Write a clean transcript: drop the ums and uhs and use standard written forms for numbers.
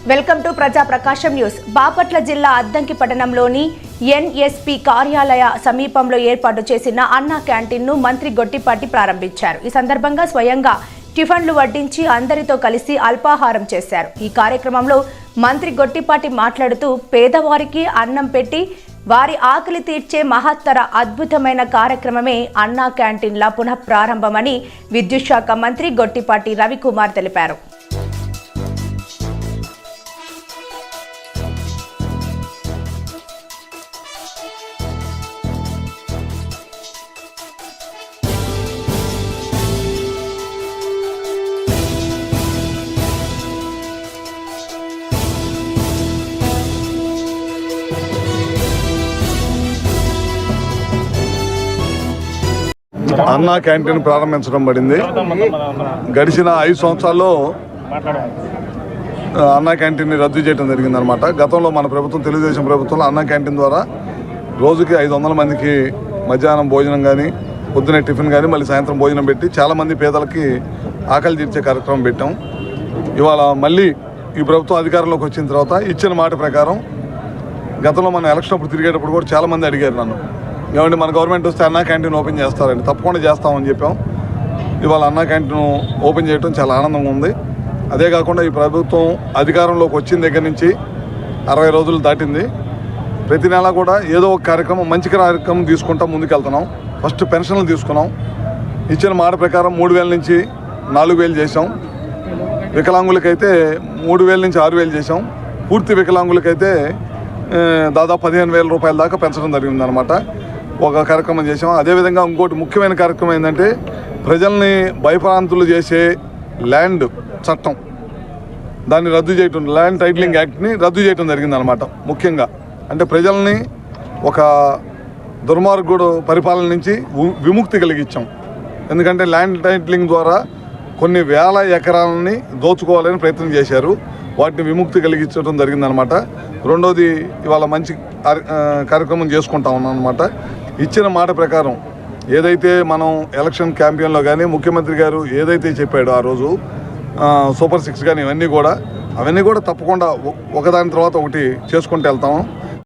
Welcome to ప్రజా ప్రకాశం news. Bapatla జిల్లా అద్దంకి పట్టణంలోని ఎన్ఎస్పీ కార్యాలయ సమీపంలో ఏర్పాటు చేసిన అన్నా క్యాంటీన్ను మంత్రి గొట్టిపాటి ప్రారంభించారు. ఈ సందర్భంగా స్వయంగా టిఫిన్లు వడ్డించి అందరితో కలిసి అల్పాహారం చేశారు. ఈ కార్యక్రమంలో మంత్రి గొట్టిపాటి మాట్లాడుతూ పేదవారికి అన్నం పెట్టి వారి ఆకలి తీర్చే మహత్తర అద్భుతమైన కార్యక్రమమే అన్నా క్యాంటీన్ల పునః ప్రారంభమని విద్యుత్ శాఖ మంత్రి గొట్టిపాటి రవికుమార్ తెలిపారు. అన్నా క్యాంటీన్ ప్రారంభించడం పడింది. గడిచిన 5 సంవత్సరాల్లో అన్నా క్యాంటీన్ని రద్దు చేయడం జరిగిందనమాట. గతంలో మన ప్రభుత్వం, తెలుగుదేశం ప్రభుత్వంలో అన్నా క్యాంటీన్ ద్వారా రోజుకి 500 మందికి మధ్యాహ్నం భోజనం కానీ, పొద్దునే టిఫిన్ కానీ, మళ్ళీ సాయంత్రం భోజనం పెట్టి చాలామంది పేదలకి ఆకలి తీర్చే కార్యక్రమం పెట్టాం. ఇవాళ మళ్ళీ ఈ ప్రభుత్వం అధికారంలోకి వచ్చిన తర్వాత ఇచ్చిన మాట ప్రకారం, గతంలో మన ఎలక్షన్ అప్పుడు తిరిగేటప్పుడు కూడా చాలామంది అడిగారు నన్ను, ఏమంటే మన గవర్నమెంట్ వస్తే అన్నా క్యాంటీన్ ఓపెన్ చేస్తారండి. తప్పకుండా చేస్తామని చెప్పాం. ఇవాళ అన్నా క్యాంటీన్ ఓపెన్ చేయడం చాలా ఆనందంగా ఉంది. అదే కాకుండా ఈ ప్రభుత్వం అధికారంలోకి వచ్చిన దగ్గర నుంచి 60 రోజులు దాటింది. ప్రతి నెల కూడా ఏదో ఒక కార్యక్రమం, మంచి కార్యక్రమం తీసుకుంటాం, ముందుకెళ్తున్నాం. ఫస్ట్ పెన్షన్లు తీసుకున్నాం. ఇచ్చిన మాట ప్రకారం 3000 నుంచి 4000 చేసాం. వికలాంగులకైతే 3000 నుంచి 6000 చేసాం. పూర్తి వికలాంగులకైతే దాదాపు 15,000 రూపాయల దాకా పెంచడం జరిగిందనమాట. ఒక కార్యక్రమం చేసాం. అదేవిధంగా ఇంకోటి ముఖ్యమైన కార్యక్రమం ఏంటంటే, ప్రజల్ని భయప్రాంతులు చేసే ల్యాండ్ చట్టం, దాన్ని రద్దు చేయటం, ల్యాండ్ టైటిలింగ్ యాక్ట్ని రద్దు చేయడం జరిగిందనమాట. ముఖ్యంగా అంటే ప్రజల్ని ఒక దుర్మార్గుడు పరిపాలన నుంచి విముక్తి కలిగించాం. ఎందుకంటే ల్యాండ్ టైటిలింగ్ ద్వారా కొన్ని వేల ఎకరాలని దోచుకోవాలని ప్రయత్నం చేశారు. వాటిని విముక్తి కలిగించడం జరిగిందనమాట. రెండోది, ఇవాళ మంచి కార్యక్రమం చేసుకుంటా ఉన్నాం అనమాట. ఇచ్చిన మాట ప్రకారం ఏదైతే మనం ఎలక్షన్ క్యాంపెయిన్లో కానీ ముఖ్యమంత్రి గారు ఏదైతే చెప్పాడో ఆ రోజు, సూపర్ 6 కానీ అవన్నీ కూడా తప్పకుండా ఒకదాని తర్వాత ఒకటి చేసుకుంటూ వెళ్తాము.